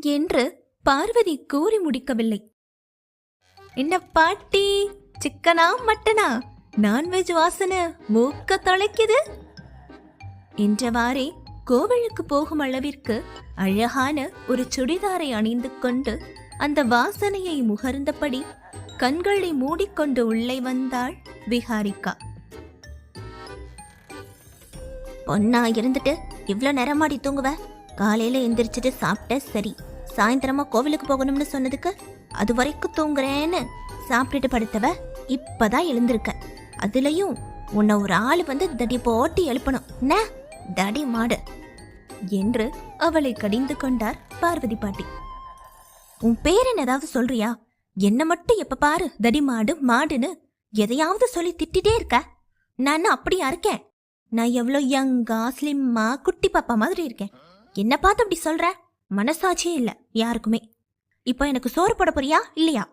என்று பார்வதி கூறி முடிக்கவில்லை. என்ன பாட்டி, சிக்கனா மட்டனா? நான்வெஜ் வாசனை மூக்க தொலைக்குது என்றவாறே கோவிலுக்கு போகும் அளவிற்கு அழகான ஒரு சுடிதாரை அணிந்து கொண்டு அந்த வாசனையை முகர்ந்தபடி கண்களை மூடிக்கொண்டு உள்ளே வந்தாள் விஹாரிகா. பொண்ணா இருந்துட்டு இவ்ளோ நேரமாடி தூங்குவ? காலையில எந்திரிச்சிட்டு சாப்பிட்ட சரி, சாயந்தரமா கோவிலுக்கு போகணும்னு சொன்னதுக்கு அது வரைக்கும் தூங்குறேன்னு சாப்பிட்டுட்டு படுத்தவ இப்பதான் எழுந்திருக்க. அதுலயும் உன்னை ஒரு ஆளு வந்து தடி போட்டு எழுப்பணும் தடி மாடு என்று அவளை கடிந்து கொண்டார் பார்வதி பாட்டி. உன் பேர் ஏதாவது சொல்றியா? என்ன மட்டும் எப்ப பாரு தடி மாடு மாடுன்னு எதையாவது சொல்லி திட்டிட்டே இருக்க. நான் அப்படியா இருக்கேன்? நான் எவ்வளோ யங்கா ஸ்லிம்மா குட்டி பாப்பா மாதிரி இருக்கேன். என்ன பார்த்து அப்படி சொல்ற? மனசாட்சியே இல்ல யாருக்குமே. இப்போ எனக்கு சோறு போட போறியா இல்லையா?